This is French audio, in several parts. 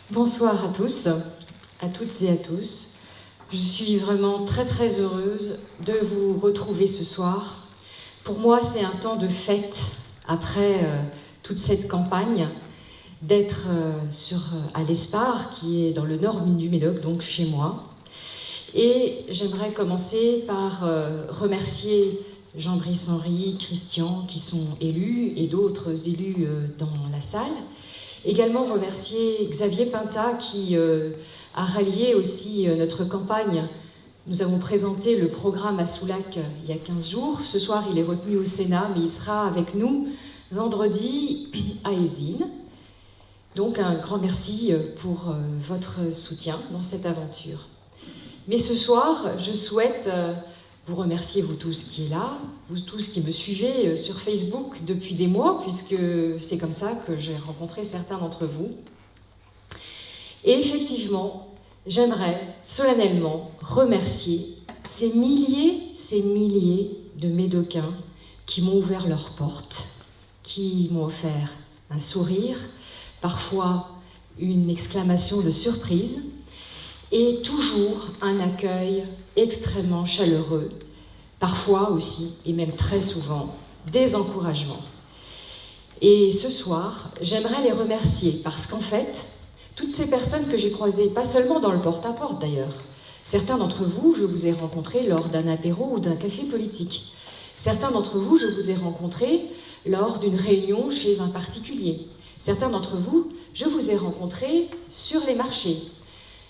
Bonsoir à tous, à toutes et à tous. Je suis vraiment très heureuse de vous retrouver ce soir. Pour moi, c'est un temps de fête après toute cette campagne, d'être à l'Espar, qui est dans le nord du Médoc, donc chez moi. Et j'aimerais commencer par remercier Jean-Brice Henry, Christian, qui sont élus, et d'autres élus dans la salle. Également remercier Xavier Pinta qui a rallié aussi notre campagne. Nous avons présenté le programme à Soulac il y a 15 jours. Ce soir, il est retenu au Sénat, mais il sera avec nous vendredi à Eysines. Donc un grand merci pour votre soutien dans cette aventure. Mais ce soir, je souhaite vous remercier, vous tous qui êtes là, vous tous qui me suivez sur Facebook depuis des mois, puisque c'est comme ça que j'ai rencontré certains d'entre vous. Et effectivement, j'aimerais solennellement remercier ces milliers de Médocains qui m'ont ouvert leurs portes, qui m'ont offert un sourire, parfois une exclamation de surprise, et toujours un accueil extrêmement chaleureux, parfois aussi, et même très souvent, des encouragements. Et ce soir, j'aimerais les remercier parce qu'en fait, toutes ces personnes que j'ai croisées, pas seulement dans le porte-à-porte d'ailleurs, certains d'entre vous, je vous ai rencontrés lors d'un apéro ou d'un café politique. Certains d'entre vous, je vous ai rencontrés lors d'une réunion chez un particulier. Certains d'entre vous, je vous ai rencontrés sur les marchés.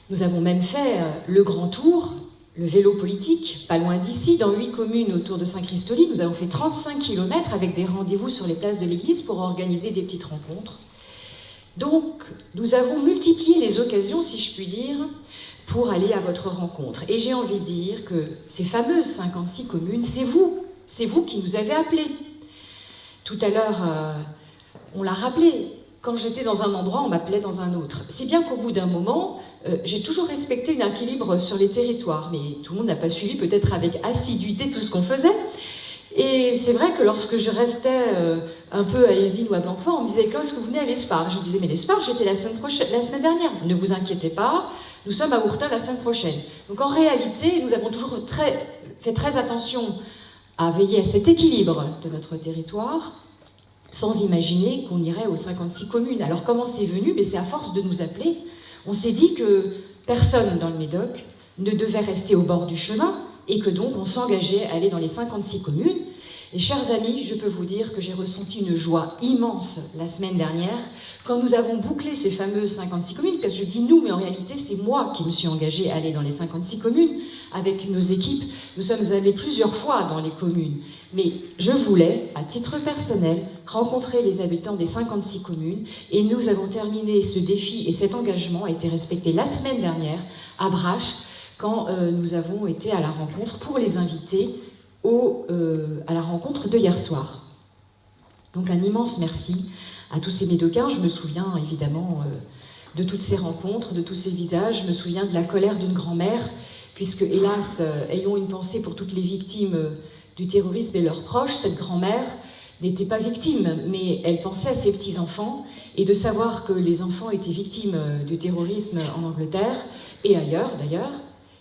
Nous avons même fait le grand tour, le vélo politique, pas loin d'ici, dans 8 communes autour de Saint-Christoli. Nous avons fait 35 km avec des rendez-vous sur les places de l'église pour organiser des petites rencontres. Donc, nous avons multiplié les occasions, si je puis dire, pour aller à votre rencontre. Et j'ai envie de dire que ces fameuses 56 communes, c'est vous qui nous avez appelés. Tout à l'heure, on l'a rappelé, quand j'étais dans un endroit, on m'appelait dans un autre. Si bien qu'au bout d'un moment, j'ai toujours respecté un équilibre sur les territoires, mais tout le monde n'a pas suivi peut-être avec assiduité tout ce qu'on faisait. Et c'est vrai que lorsque je restais un peu à Eysines ou à Blanquefort, on me disait « Quand est-ce que vous venez à l'Espar ?» Je disais « Mais l'Espar, j'étais la semaine dernière. Ne vous inquiétez pas, nous sommes à Hourtin la semaine prochaine. » Donc en réalité, nous avons toujours fait très attention à veiller à cet équilibre de notre territoire, sans imaginer qu'on irait aux 56 communes. Alors comment c'est venu? Mais c'est à force de nous appeler. On s'est dit que personne dans le Médoc ne devait rester au bord du chemin et que donc on s'engageait à aller dans les 56 communes. Et chers amis, je peux vous dire que j'ai ressenti une joie immense la semaine dernière quand nous avons bouclé ces fameuses 56 communes, parce que je dis nous, mais en réalité c'est moi qui me suis engagée à aller dans les 56 communes avec nos équipes. Nous sommes allés plusieurs fois dans les communes, mais je voulais, à titre personnel, rencontrer les habitants des 56 communes et nous avons terminé ce défi et cet engagement a été respecté la semaine dernière à Braches quand nous avons été à la rencontre pour les inviter à la rencontre de hier soir. Donc un immense merci à tous ces Médocains. Je me souviens évidemment de toutes ces rencontres, de tous ces visages. Je me souviens de la colère d'une grand-mère, puisque hélas, ayons une pensée pour toutes les victimes du terrorisme et leurs proches. Cette grand-mère n'était pas victime, mais elle pensait à ses petits-enfants, et de savoir que les enfants étaient victimes du terrorisme en Angleterre, et ailleurs d'ailleurs,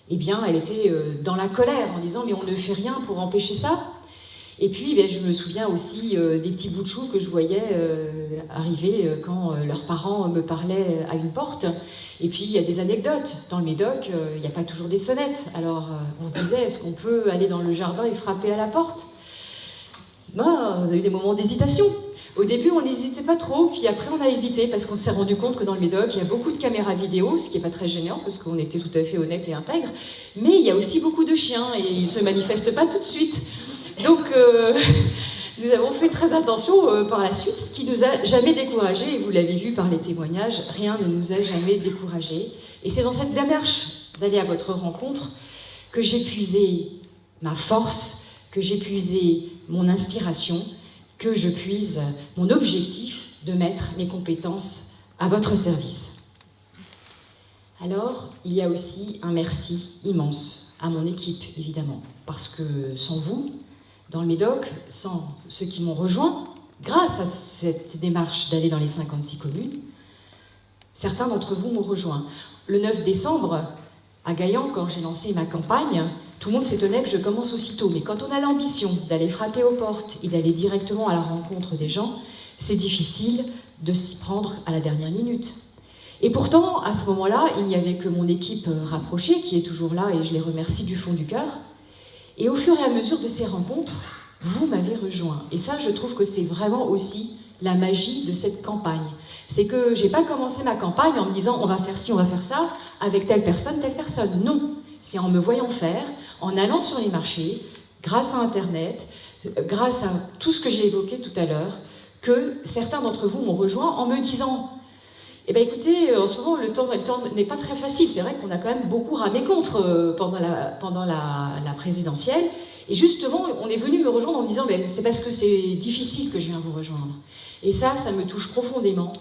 eh bien, elle était dans la colère en disant « mais on ne fait rien pour empêcher ça ». Et puis, je me souviens aussi des petits bouts de chou que je voyais arriver quand leurs parents me parlaient à une porte. Et puis, il y a des anecdotes. Dans le Médoc, il n'y a pas toujours des sonnettes. Alors, on se disait, est-ce qu'on peut aller dans le jardin et frapper à la porte? Ben, vous avez eu des moments d'hésitation. Au début, on n'hésitait pas trop, puis après, on a hésité parce qu'on s'est rendu compte que dans le Médoc, il y a beaucoup de caméras vidéo, ce qui n'est pas très gênant parce qu'on était tout à fait honnête et intègre, mais il y a aussi beaucoup de chiens et ils ne se manifestent pas tout de suite. Donc, nous avons fait très attention par la suite, ce qui ne nous a jamais découragés, et vous l'avez vu par les témoignages, rien ne nous a jamais découragés. Et c'est dans cette démarche d'aller à votre rencontre que j'ai puisé ma force, que j'ai puisé mon inspiration, que je puise mon objectif de mettre mes compétences à votre service. Alors, il y a aussi un merci immense à mon équipe, évidemment, parce que sans vous, dans le Médoc, sans ceux qui m'ont rejoint, grâce à cette démarche d'aller dans les 56 communes, Certains d'entre vous m'ont rejoint. Le 9 décembre, à Gaillan, quand j'ai lancé ma campagne, tout le monde s'étonnait que je commence aussitôt. Mais quand on a l'ambition d'aller frapper aux portes et d'aller directement à la rencontre des gens, c'est difficile de s'y prendre à la dernière minute. Et pourtant, à ce moment-là, il n'y avait que mon équipe rapprochée, qui est toujours là, et je les remercie du fond du cœur. Et au fur et à mesure de ces rencontres, vous m'avez rejoint. Et ça, je trouve que c'est vraiment aussi la magie de cette campagne. C'est que j'ai pas commencé ma campagne en me disant on va faire ci, on va faire ça, avec telle personne. Non. C'est en me voyant faire, en allant sur les marchés, grâce à Internet, grâce à tout ce que j'ai évoqué tout à l'heure, que certains d'entre vous m'ont rejoint en me disant eh bien écoutez, en ce moment le temps n'est pas très facile, c'est vrai qu'on a quand même beaucoup ramé contre pendant la présidentielle, et justement on est venu me rejoindre en me disant c'est parce que c'est difficile que je viens vous rejoindre. Et ça me touche profondément.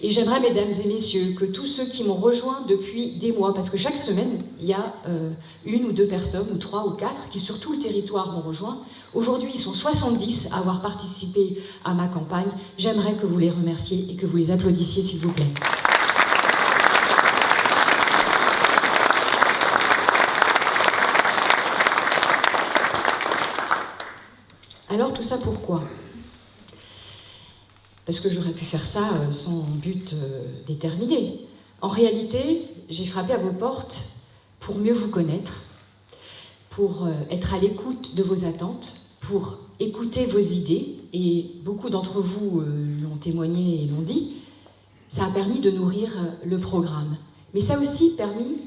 Et j'aimerais, mesdames et messieurs, que tous ceux qui m'ont rejoint depuis des mois, parce que chaque semaine, il y a une ou deux personnes, ou trois ou quatre, qui sur tout le territoire m'ont rejoint. Aujourd'hui, ils sont 70 à avoir participé à ma campagne. J'aimerais que vous les remerciez et que vous les applaudissiez, s'il vous plaît. Alors, tout ça pourquoi ? Parce que j'aurais pu faire ça sans but déterminé. En réalité, j'ai frappé à vos portes pour mieux vous connaître, pour être à l'écoute de vos attentes, pour écouter vos idées, et beaucoup d'entre vous l'ont témoigné et l'ont dit. Ça a permis de nourrir le programme. Mais ça a aussi permis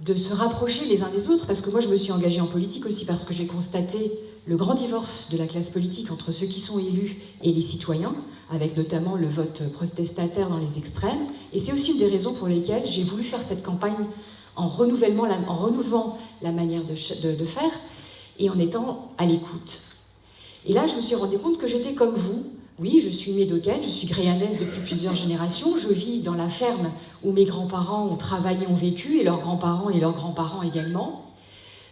de se rapprocher les uns des autres, parce que moi je me suis engagée en politique aussi parce que j'ai constaté le grand divorce de la classe politique entre ceux qui sont élus et les citoyens, avec notamment le vote protestataire dans les extrêmes. Et c'est aussi une des raisons pour lesquelles j'ai voulu faire cette campagne en renouvelant la manière de faire et en étant à l'écoute. Et là, je me suis rendu compte que j'étais comme vous. Oui, je suis médocaine, je suis gréanaise depuis plusieurs générations. Je vis dans la ferme où mes grands-parents ont travaillé, ont vécu, et leurs grands-parents et leurs grands-parents également.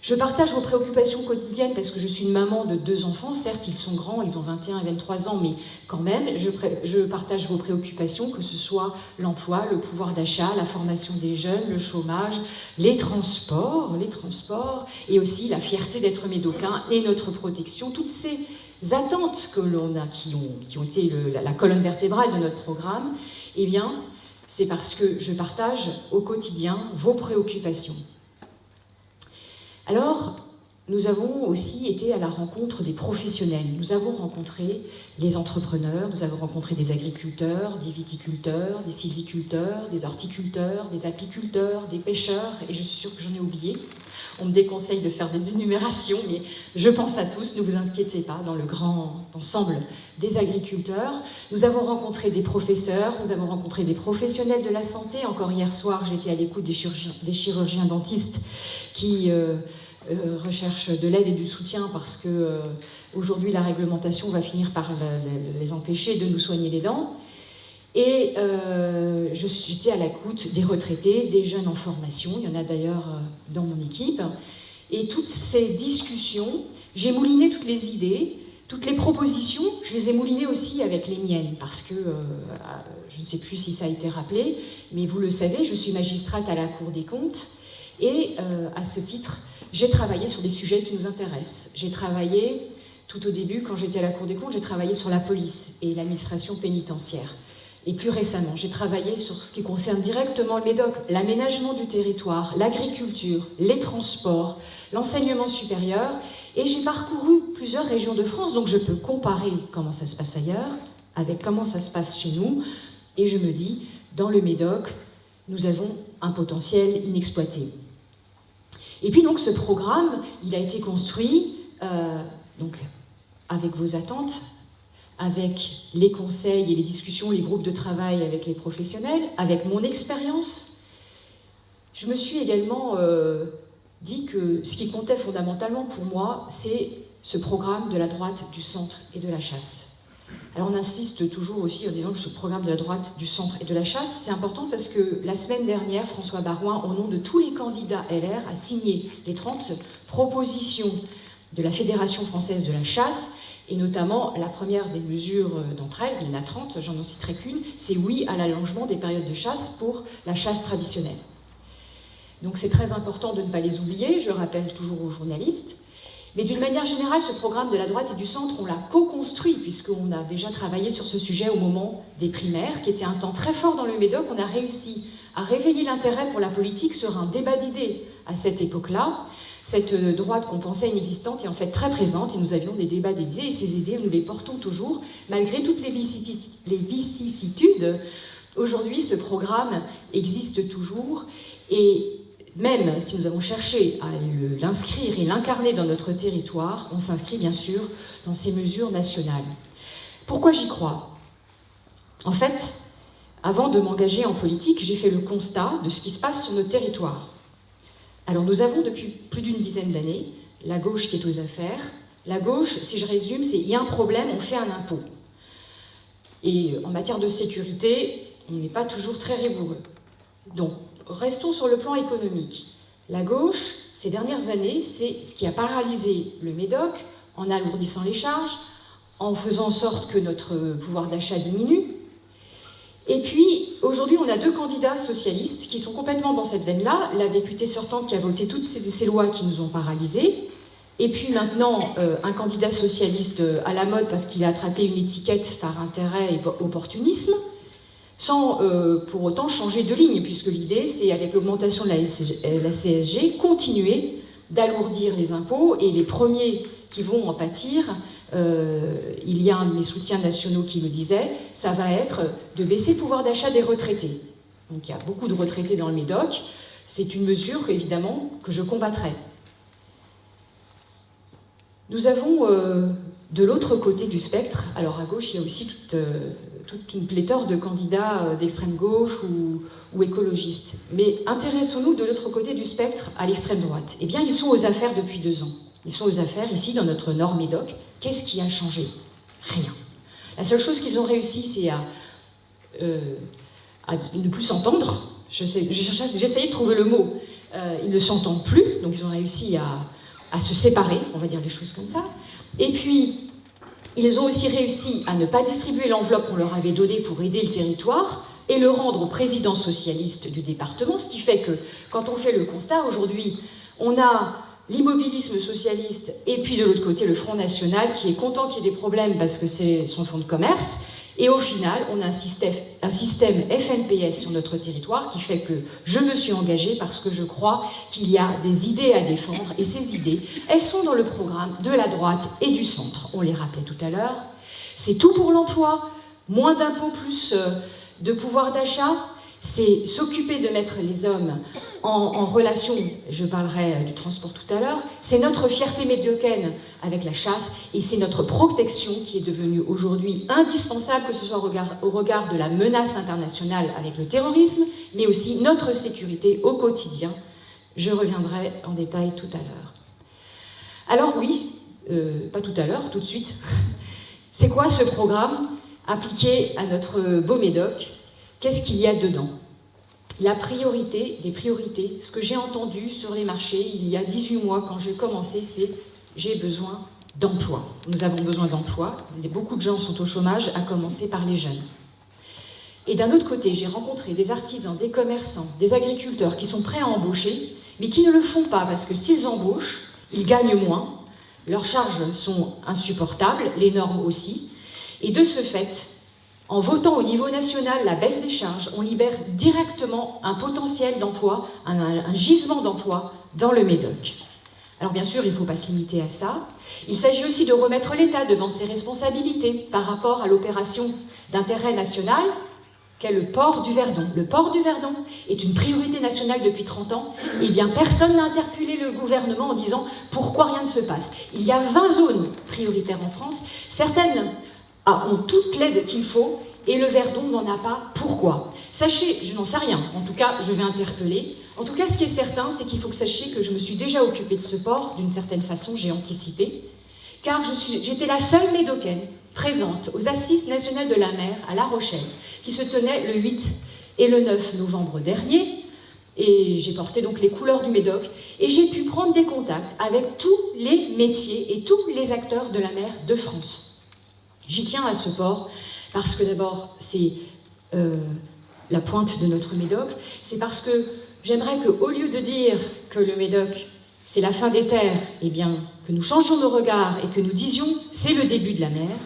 Je partage vos préoccupations quotidiennes parce que je suis une maman de 2 enfants. Certes, ils sont grands, ils ont 21 et 23 ans, mais quand même, je partage vos préoccupations, que ce soit l'emploi, le pouvoir d'achat, la formation des jeunes, le chômage, les transports, et aussi la fierté d'être médocain et notre protection. Toutes ces attentes que l'on a, qui ont été la colonne vertébrale de notre programme, eh bien, c'est parce que je partage au quotidien vos préoccupations. Alors, nous avons aussi été à la rencontre des professionnels. Nous avons rencontré les entrepreneurs, nous avons rencontré des agriculteurs, des viticulteurs, des sylviculteurs, des horticulteurs, des apiculteurs, des pêcheurs, et je suis sûre que j'en ai oublié. On me déconseille de faire des énumérations, mais je pense à tous, ne vous inquiétez pas, dans le grand ensemble des agriculteurs. Nous avons rencontré des professeurs, nous avons rencontré des professionnels de la santé. Encore hier soir, j'étais à l'écoute des chirurgiens dentistes qui recherchent de l'aide et du soutien parce que aujourd'hui la réglementation va finir par les empêcher de nous soigner les dents. Et je suis à l'écoute des retraités, des jeunes en formation, il y en a d'ailleurs dans mon équipe. Et toutes ces discussions, j'ai mouliné toutes les idées, toutes les propositions, je les ai moulinées aussi avec les miennes, parce que, je ne sais plus si ça a été rappelé, mais vous le savez, je suis magistrate à la Cour des comptes, et à ce titre, j'ai travaillé sur des sujets qui nous intéressent. J'ai travaillé, tout au début, quand j'étais à la Cour des comptes, j'ai travaillé sur la police et l'administration pénitentiaire. Et plus récemment, j'ai travaillé sur ce qui concerne directement le Médoc, l'aménagement du territoire, l'agriculture, les transports, l'enseignement supérieur, et j'ai parcouru plusieurs régions de France, donc je peux comparer comment ça se passe ailleurs avec comment ça se passe chez nous, et je me dis, dans le Médoc, nous avons un potentiel inexploité. Et puis donc ce programme, il a été construit donc, avec vos attentes, avec les conseils et les discussions, les groupes de travail avec les professionnels, avec mon expérience. Je me suis également dit que ce qui comptait fondamentalement pour moi, c'est ce programme de la droite, du centre et de la chasse. Alors on insiste toujours aussi en disant que ce programme de la droite, du centre et de la chasse, c'est important parce que la semaine dernière, François Baroin, au nom de tous les candidats LR, a signé les 30 propositions de la Fédération française de la chasse. Et notamment, la première des mesures d'entre elles, il y en a 30, j'en citerai qu'une, c'est oui à l'allongement des périodes de chasse pour la chasse traditionnelle. Donc c'est très important de ne pas les oublier, je rappelle toujours aux journalistes. Mais d'une manière générale, ce programme de la droite et du centre, on l'a co-construit, puisqu'on a déjà travaillé sur ce sujet au moment des primaires, qui était un temps très fort dans le Médoc. On a réussi à réveiller l'intérêt pour la politique sur un débat d'idées à cette époque-là. Cette droite qu'on pensait inexistante est en fait très présente, et nous avions des débats d'idées, et ces idées, nous les portons toujours, malgré toutes les vicissitudes. Aujourd'hui, ce programme existe toujours, et même si nous avons cherché à l'inscrire et l'incarner dans notre territoire, on s'inscrit bien sûr dans ces mesures nationales. Pourquoi j'y crois? En fait, avant de m'engager en politique, j'ai fait le constat de ce qui se passe sur notre territoire. Alors nous avons depuis plus d'une dizaine d'années la gauche qui est aux affaires. La gauche, si je résume, c'est il y a un problème, on fait un impôt. Et en matière de sécurité, on n'est pas toujours très rigoureux. Donc, restons sur le plan économique. La gauche, ces dernières années, c'est ce qui a paralysé le Médoc en alourdissant les charges, en faisant en sorte que notre pouvoir d'achat diminue. Et puis, aujourd'hui, on a deux candidats socialistes qui sont complètement dans cette veine-là. La députée sortante qui a voté toutes ces lois qui nous ont paralysés. Et puis maintenant, un candidat socialiste à la mode parce qu'il a attrapé une étiquette par intérêt et opportunisme, sans pour autant changer de ligne, puisque l'idée, c'est, avec l'augmentation de la CSG, continuer d'alourdir les impôts, et les premiers qui vont en pâtir, il y a un de mes soutiens nationaux qui le disait, ça va être de baisser le pouvoir d'achat des retraités. Donc il y a beaucoup de retraités dans le Médoc, c'est une mesure, évidemment, que je combattrai. Nous avons, de l'autre côté du spectre, alors à gauche, il y a aussi toute une pléthore de candidats d'extrême gauche ou écologistes. Mais intéressons-nous de l'autre côté du spectre, à l'extrême droite. Eh bien, ils sont aux affaires depuis 2 ans. Ils sont aux affaires ici, dans notre Nord Médoc. Qu'est-ce qui a changé? Rien. La seule chose qu'ils ont réussi, c'est à ne plus s'entendre. J'ai essayé de trouver le mot. Ils ne s'entendent plus, donc ils ont réussi à se séparer, on va dire les choses comme ça. Et puis, ils ont aussi réussi à ne pas distribuer l'enveloppe qu'on leur avait donnée pour aider le territoire et le rendre au président socialiste du département, ce qui fait que, quand on fait le constat, aujourd'hui, on a l'immobilisme socialiste et puis de l'autre côté le Front National qui est content qu'il y ait des problèmes parce que c'est son fonds de commerce, et au final, on a un système FNPS sur notre territoire qui fait que je me suis engagée parce que je crois qu'il y a des idées à défendre, et ces idées, elles sont dans le programme de la droite et du centre. On les rappelait tout à l'heure. C'est tout pour l'emploi, moins d'impôts, plus de pouvoir d'achat. C'est s'occuper de mettre les hommes en relation, je parlerai du transport tout à l'heure, c'est notre fierté médiocaine avec la chasse, et c'est notre protection qui est devenue aujourd'hui indispensable, que ce soit au regard de la menace internationale avec le terrorisme, mais aussi notre sécurité au quotidien. Je reviendrai en détail tout à l'heure. Alors oui, pas tout à l'heure, tout de suite, c'est quoi ce programme appliqué à notre beau Médoc? Qu'est-ce qu'il y a dedans? La priorité des priorités, ce que j'ai entendu sur les marchés il y a 18 mois quand j'ai commencé, c'est « j'ai besoin d'emploi ». Nous avons besoin d'emploi, beaucoup de gens sont au chômage, à commencer par les jeunes. Et d'un autre côté, j'ai rencontré des artisans, des commerçants, des agriculteurs qui sont prêts à embaucher, mais qui ne le font pas parce que s'ils embauchent, ils gagnent moins, leurs charges sont insupportables, les normes aussi, et de ce fait, en votant au niveau national la baisse des charges, on libère directement un potentiel d'emploi, un gisement d'emploi dans le Médoc. Alors bien sûr, il ne faut pas se limiter à ça. Il s'agit aussi de remettre l'État devant ses responsabilités par rapport à l'opération d'intérêt national qu'est le port du Verdon. Le port du Verdon est une priorité nationale depuis 30 ans. Eh bien, personne n'a interpellé le gouvernement en disant « pourquoi rien ne se passe ?» Il y a 20 zones prioritaires en France. Certaines ont toute l'aide qu'il faut, et le Verdon n'en a pas. Pourquoi? Sachez, je n'en sais rien, en tout cas je vais interpeller. En tout cas, ce qui est certain, c'est qu'il faut que vous sachiez que je me suis déjà occupée de ce port, d'une certaine façon, j'ai anticipé, car j'étais la seule médocaine présente aux Assises nationales de la mer à La Rochelle, qui se tenaient le 8 et le 9 novembre dernier, et j'ai porté donc les couleurs du Médoc, et j'ai pu prendre des contacts avec tous les métiers et tous les acteurs de la mer de France. J'y tiens à ce port parce que d'abord, c'est la pointe de notre Médoc, c'est parce que j'aimerais qu'au lieu de dire que le Médoc, c'est la fin des terres, eh bien, que nous changions nos regards et que nous disions, c'est le début de la mer.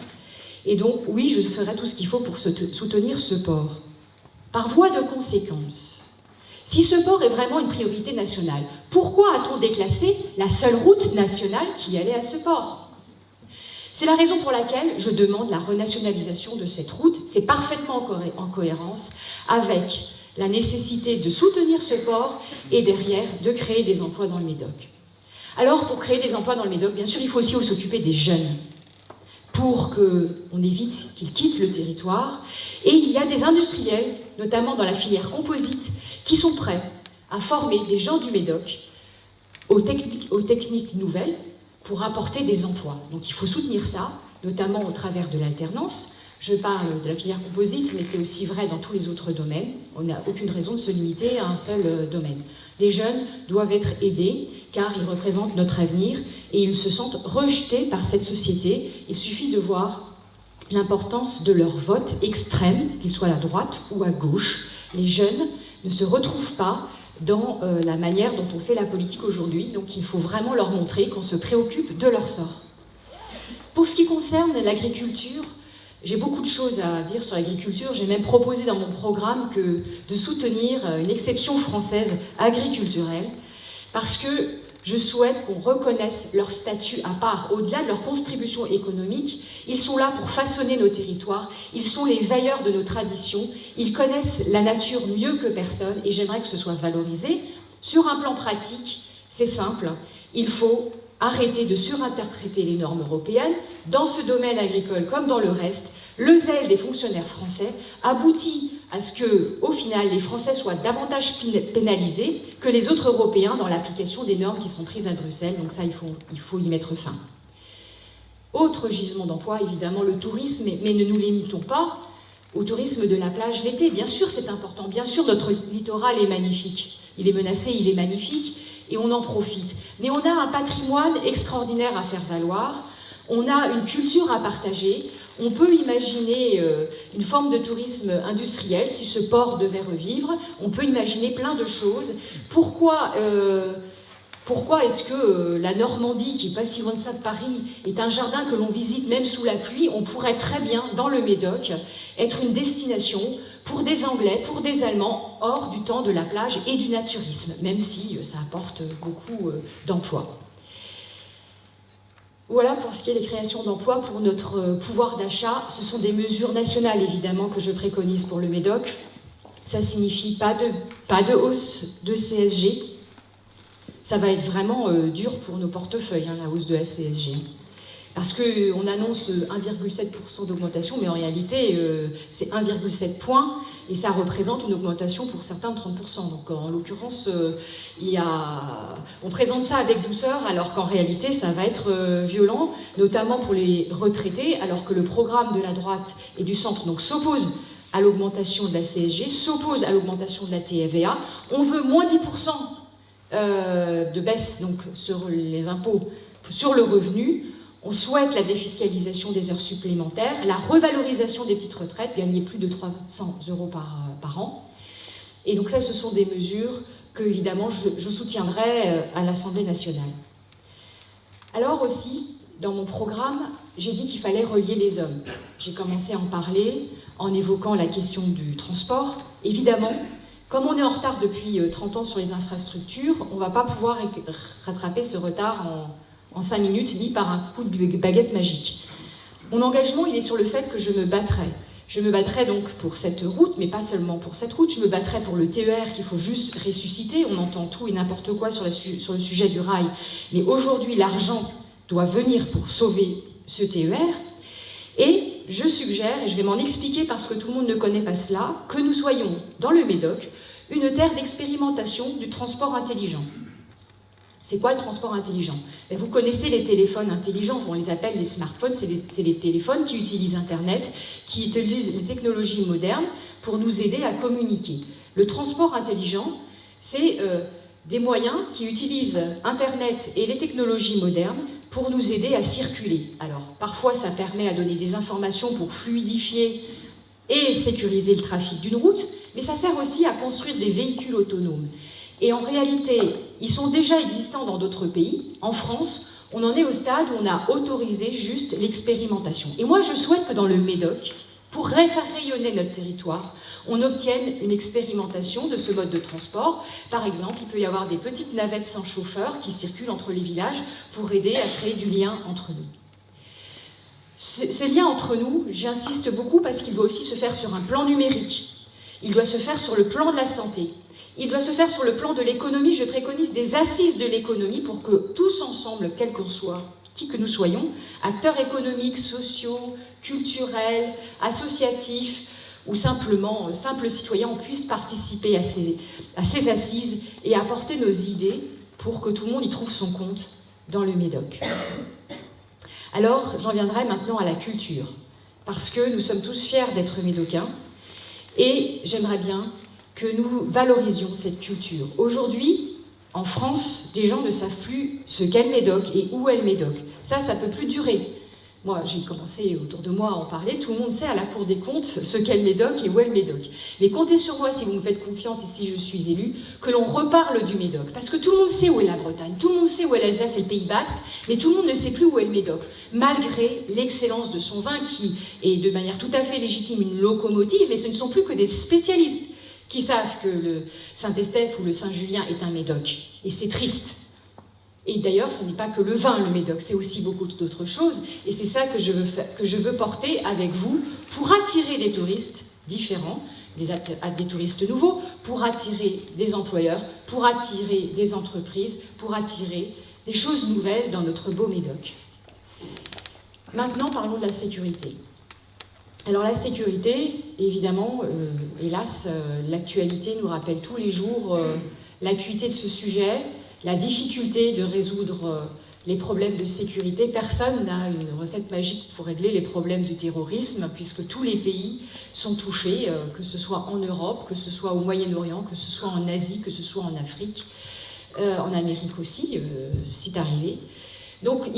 Et donc, oui, je ferai tout ce qu'il faut pour soutenir ce port. Par voie de conséquence, si ce port est vraiment une priorité nationale, pourquoi a-t-on déclassé la seule route nationale qui allait à ce port? C'est la raison pour laquelle je demande la renationalisation de cette route. C'est parfaitement en cohérence avec la nécessité de soutenir ce port et derrière de créer des emplois dans le Médoc. Alors, pour créer des emplois dans le Médoc, bien sûr, il faut aussi s'occuper des jeunes pour qu'on évite qu'ils quittent le territoire. Et il y a des industriels, notamment dans la filière composite, qui sont prêts à former des gens du Médoc aux techniques nouvelles pour apporter des emplois. Donc il faut soutenir ça, notamment au travers de l'alternance. Je parle de la filière composite, mais c'est aussi vrai dans tous les autres domaines. On n'a aucune raison de se limiter à un seul domaine. Les jeunes doivent être aidés, car ils représentent notre avenir, et ils se sentent rejetés par cette société. Il suffit de voir l'importance de leur vote extrême, qu'il soit à droite ou à gauche. Les jeunes ne se retrouvent pas dans la manière dont on fait la politique aujourd'hui, donc il faut vraiment leur montrer qu'on se préoccupe de leur sort. Pour ce qui concerne l'agriculture, j'ai beaucoup de choses à dire sur l'agriculture. J'ai même proposé dans mon programme de soutenir une exception française agriculturelle, parce que je souhaite qu'on reconnaisse leur statut à part, au-delà de leur contribution économique. Ils sont là pour façonner nos territoires, ils sont les veilleurs de nos traditions, ils connaissent la nature mieux que personne, et j'aimerais que ce soit valorisé. Sur un plan pratique, c'est simple, il faut arrêter de surinterpréter les normes européennes. Dans ce domaine agricole comme dans le reste, le zèle des fonctionnaires français aboutit à ce que, au final, les Français soient davantage pénalisés que les autres Européens dans l'application des normes qui sont prises à Bruxelles. Donc ça, il faut y mettre fin. Autre gisement d'emploi, évidemment, le tourisme, mais ne nous limitons pas au tourisme de la plage l'été. Bien sûr, c'est important. Bien sûr, notre littoral est magnifique. Il est menacé, il est magnifique, et on en profite. Mais on a un patrimoine extraordinaire à faire valoir. On a une culture à partager. On peut imaginer une forme de tourisme industriel si ce port devait revivre. On peut imaginer plein de choses. Pourquoi est-ce que la Normandie, qui n'est pas si loin de ça de Paris, est un jardin que l'on visite même sous la pluie? On pourrait très bien, dans le Médoc, être une destination pour des Anglais, pour des Allemands, hors du temps de la plage et du naturisme, même si ça apporte beaucoup d'emplois. Voilà pour ce qui est des créations d'emplois. Pour notre pouvoir d'achat, ce sont des mesures nationales, évidemment, que je préconise pour le Médoc. Ça signifie pas de hausse de CSG. Ça va être vraiment dur pour nos portefeuilles, la hausse de la CSG. Parce qu'on annonce 1,7% d'augmentation, mais en réalité, c'est 1,7 points, et ça représente une augmentation pour certains de 30%. Donc en l'occurrence, on présente ça avec douceur, alors qu'en réalité, ça va être violent, notamment pour les retraités, alors que le programme de la droite et du centre s'oppose à l'augmentation de la CSG, s'oppose à l'augmentation de la TVA. On veut moins 10% de baisse donc, sur les impôts sur le revenu. On souhaite la défiscalisation des heures supplémentaires, la revalorisation des petites retraites, gagner plus de 300 € par an. Et donc ça, ce sont des mesures que, évidemment, je soutiendrai à l'Assemblée nationale. Alors aussi, dans mon programme, j'ai dit qu'il fallait relier les hommes. J'ai commencé à en parler en évoquant la question du transport. Évidemment, comme on est en retard depuis 30 ans sur les infrastructures, on ne va pas pouvoir rattraper ce retard en 5 minutes, ni par un coup de baguette magique. Mon engagement, il est sur le fait que je me battrai. Je me battrai donc pour cette route, mais pas seulement pour cette route. Je me battrai pour le TER qu'il faut juste ressusciter. On entend tout et n'importe quoi sur le sujet du rail. Mais aujourd'hui, l'argent doit venir pour sauver ce TER. Et je suggère, et je vais m'en expliquer parce que tout le monde ne connaît pas cela, que nous soyons, dans le Médoc, une terre d'expérimentation du transport intelligent. C'est quoi le transport intelligent? Vous connaissez les téléphones intelligents, on les appelle les smartphones, c'est les téléphones qui utilisent Internet, qui utilisent les technologies modernes pour nous aider à communiquer. Le transport intelligent, C'est des moyens qui utilisent Internet et les technologies modernes pour nous aider à circuler. Alors, parfois, ça permet à donner des informations pour fluidifier et sécuriser le trafic d'une route, mais ça sert aussi à construire des véhicules autonomes. Et en réalité, ils sont déjà existants dans d'autres pays. En France, on en est au stade où on a autorisé juste l'expérimentation. Et moi, je souhaite que dans le Médoc, pour faire rayonner notre territoire, on obtienne une expérimentation de ce mode de transport. Par exemple, il peut y avoir des petites navettes sans chauffeur qui circulent entre les villages pour aider à créer du lien entre nous. Ce lien entre nous, j'insiste beaucoup parce qu'il doit aussi se faire sur un plan numérique. Il doit se faire sur le plan de la santé. Il doit se faire sur le plan de l'économie. Je préconise des assises de l'économie pour que tous ensemble, quel qu'on soit, qui que nous soyons, acteurs économiques, sociaux, culturels, associatifs, ou simplement simples citoyens, on puisse participer à ces assises et apporter nos idées pour que tout le monde y trouve son compte dans le Médoc. Alors, j'en viendrai maintenant à la culture, parce que nous sommes tous fiers d'être médocains, et j'aimerais bien que nous valorisions cette culture. Aujourd'hui, en France, des gens ne savent plus ce qu'est le Médoc et où est le Médoc. Ça peut plus durer. Moi, j'ai commencé autour de moi à en parler. Tout le monde sait à la Cour des comptes ce qu'est le Médoc et où est le Médoc. Mais comptez sur moi, si vous me faites confiance et si je suis élue, que l'on reparle du Médoc. Parce que tout le monde sait où est la Bretagne, tout le monde sait où est l'Alsace et le Pays Basque, mais tout le monde ne sait plus où est le Médoc. Malgré l'excellence de son vin, qui est de manière tout à fait légitime une locomotive, mais ce ne sont plus que des spécialistes qui savent que le Saint-Estèphe ou le Saint-Julien est un Médoc. Et c'est triste. Et d'ailleurs, ce n'est pas que le vin, le Médoc, c'est aussi beaucoup d'autres choses. Et c'est ça que je veux porter avec vous pour attirer des touristes différents, des touristes nouveaux, pour attirer des employeurs, pour attirer des entreprises, pour attirer des choses nouvelles dans notre beau Médoc. Maintenant, parlons de la sécurité. Alors la sécurité, évidemment, hélas, l'actualité nous rappelle tous les jours l'acuité de ce sujet, la difficulté de résoudre les problèmes de sécurité. Personne n'a une recette magique pour régler les problèmes du terrorisme, puisque tous les pays sont touchés, que ce soit en Europe, que ce soit au Moyen-Orient, que ce soit en Asie, que ce soit en Afrique, en Amérique aussi, c'est arrivé. Donc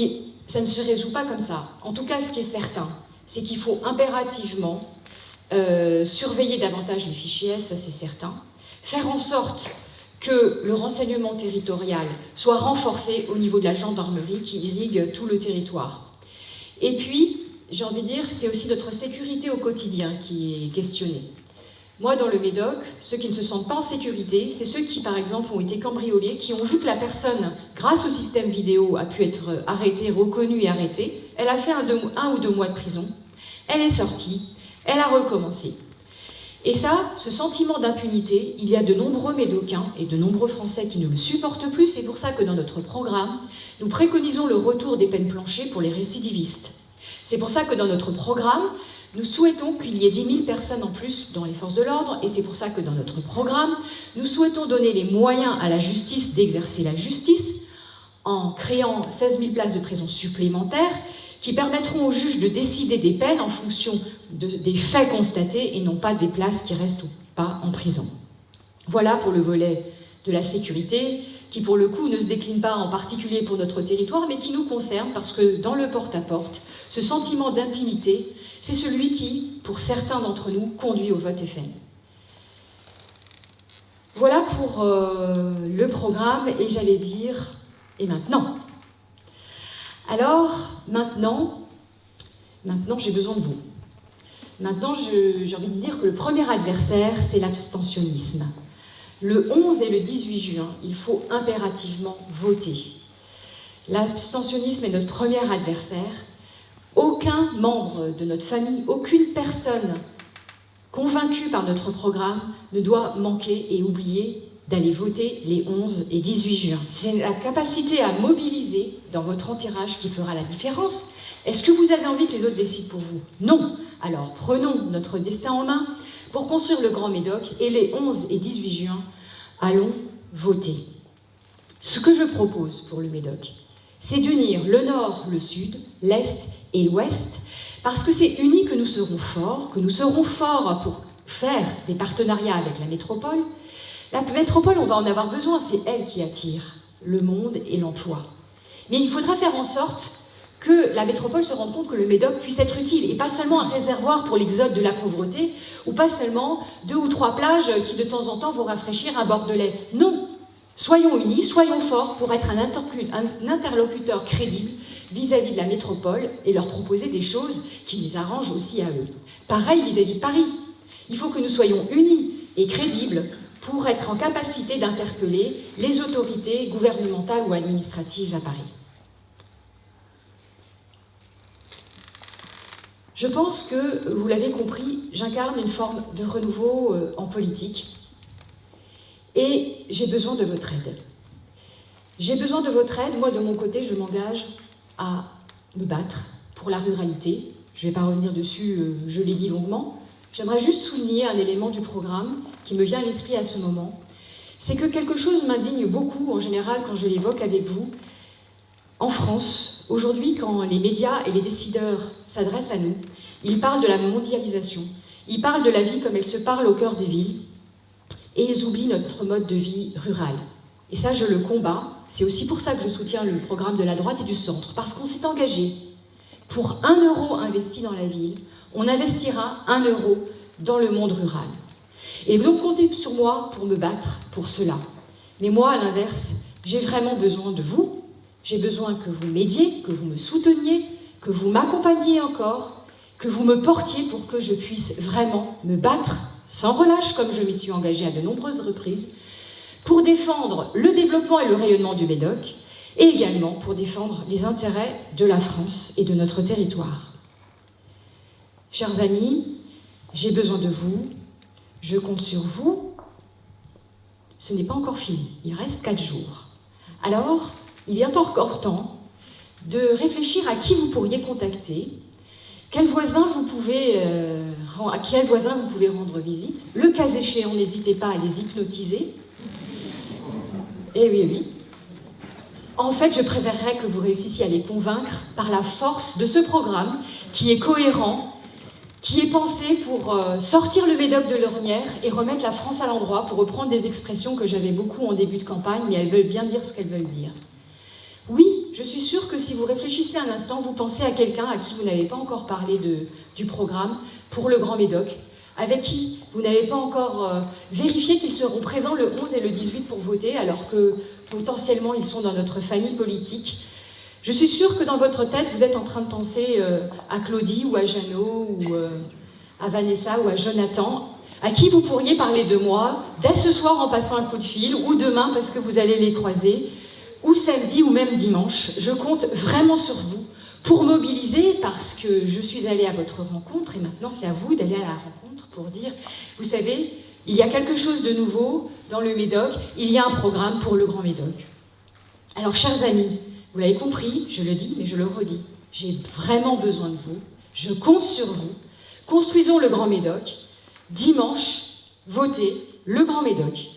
ça ne se résout pas comme ça. En tout cas, ce qui est certain, c'est qu'il faut impérativement surveiller davantage les fichiers S, ça c'est certain, faire en sorte que le renseignement territorial soit renforcé au niveau de la gendarmerie qui irrigue tout le territoire. Et puis, j'ai envie de dire, c'est aussi notre sécurité au quotidien qui est questionnée. Moi, dans le Médoc, ceux qui ne se sentent pas en sécurité, c'est ceux qui, par exemple, ont été cambriolés, qui ont vu que la personne, grâce au système vidéo, a pu être arrêtée, reconnue et arrêtée. Elle a fait 1 ou 2 mois de prison, elle est sortie, elle a recommencé. Et ça, ce sentiment d'impunité, il y a de nombreux Médocains et de nombreux Français qui ne le supportent plus. C'est pour ça que dans notre programme, nous préconisons le retour des peines planchées pour les récidivistes. C'est pour ça que dans notre programme, nous souhaitons qu'il y ait 10 000 personnes en plus dans les forces de l'ordre, et c'est pour ça que dans notre programme, nous souhaitons donner les moyens à la justice d'exercer la justice en créant 16 000 places de prison supplémentaires qui permettront aux juges de décider des peines en fonction des faits constatés et non pas des places qui restent ou pas en prison. Voilà pour le volet de la sécurité, qui pour le coup ne se décline pas en particulier pour notre territoire, mais qui nous concerne parce que dans le porte-à-porte, ce sentiment d'impunité, c'est celui qui, pour certains d'entre nous, conduit au vote FN. Voilà pour le programme, et j'allais dire, et maintenant ? Alors, maintenant j'ai besoin de vous. Maintenant, j'ai envie de dire que le premier adversaire, c'est l'abstentionnisme. Le 11 et le 18 juin, il faut impérativement voter. L'abstentionnisme est notre premier adversaire. Aucun membre de notre famille, aucune personne convaincue par notre programme ne doit manquer et oublier d'aller voter les 11 et 18 juin. C'est la capacité à mobiliser dans votre entourage qui fera la différence. Est-ce que vous avez envie que les autres décident pour vous? Non. Alors prenons notre destin en main pour construire le Grand Médoc, et les 11 et 18 juin, allons voter. Ce que je propose pour le Médoc, c'est d'unir le Nord, le Sud, l'Est et l'Ouest, parce que c'est unis que nous serons forts pour faire des partenariats avec la métropole, La métropole, on va en avoir besoin, c'est elle qui attire le monde et l'emploi. Mais il faudra faire en sorte que la métropole se rende compte que le Médoc puisse être utile, et pas seulement un réservoir pour l'exode de la pauvreté, ou pas seulement 2 ou 3 plages qui de temps en temps vont rafraîchir un Bordelais. Non, soyons unis, soyons forts pour être un interlocuteur crédible vis-à-vis de la métropole et leur proposer des choses qui les arrangent aussi à eux. Pareil vis-à-vis de Paris. Il faut que nous soyons unis et crédibles pour être en capacité d'interpeller les autorités gouvernementales ou administratives à Paris. Je pense que, vous l'avez compris, j'incarne une forme de renouveau en politique et j'ai besoin de votre aide. J'ai besoin de votre aide. Moi, de mon côté, je m'engage à me battre pour la ruralité. Je ne vais pas revenir dessus, je l'ai dit longuement. J'aimerais juste souligner un élément du programme qui me vient à l'esprit à ce moment. C'est que quelque chose m'indigne beaucoup, en général, quand je l'évoque avec vous. En France, aujourd'hui, quand les médias et les décideurs s'adressent à nous, ils parlent de la mondialisation, ils parlent de la vie comme elle se parle au cœur des villes, et ils oublient notre mode de vie rural. Et ça, je le combats. C'est aussi pour ça que je soutiens le programme de la droite et du centre, parce qu'on s'est engagé. Pour 1 euro investi dans la ville, on investira 1 euro dans le monde rural. Et donc, comptez sur moi pour me battre pour cela. Mais moi, à l'inverse, j'ai vraiment besoin de vous. J'ai besoin que vous m'aidiez, que vous me souteniez, que vous m'accompagniez encore, que vous me portiez pour que je puisse vraiment me battre sans relâche, comme je m'y suis engagée à de nombreuses reprises, pour défendre le développement et le rayonnement du Médoc, et également pour défendre les intérêts de la France et de notre territoire. Chers amis, j'ai besoin de vous, je compte sur vous. Ce n'est pas encore fini, il reste 4 jours. Alors, il est encore temps de réfléchir à qui vous pourriez contacter, à quel voisin vous pouvez rendre visite. Le cas échéant, n'hésitez pas à les hypnotiser. Eh oui, oui. En fait, je préférerais que vous réussissiez à les convaincre par la force de ce programme qui est cohérent, qui est pensé pour sortir le Médoc de l'ornière et remettre la France à l'endroit, pour reprendre des expressions que j'avais beaucoup en début de campagne, mais elles veulent bien dire ce qu'elles veulent dire. Oui, je suis sûre que si vous réfléchissez un instant, vous pensez à quelqu'un à qui vous n'avez pas encore parlé du programme pour le Grand Médoc, avec qui vous n'avez pas encore vérifié qu'ils seront présents le 11 et le 18 pour voter, alors que potentiellement ils sont dans notre famille politique. Je suis sûre que dans votre tête, vous êtes en train de penser à Claudie ou à Jeannot ou à Vanessa ou à Jonathan, à qui vous pourriez parler de moi dès ce soir en passant un coup de fil, ou demain parce que vous allez les croiser, ou samedi ou même dimanche. Je compte vraiment sur vous pour mobiliser, parce que je suis allée à votre rencontre et maintenant c'est à vous d'aller à la rencontre pour dire, vous savez, il y a quelque chose de nouveau dans le Médoc, il y a un programme pour le Grand Médoc. Alors chers amis, vous l'avez compris, je le dis mais je le redis, j'ai vraiment besoin de vous, je compte sur vous, construisons le Grand Médoc, dimanche, votez le Grand Médoc.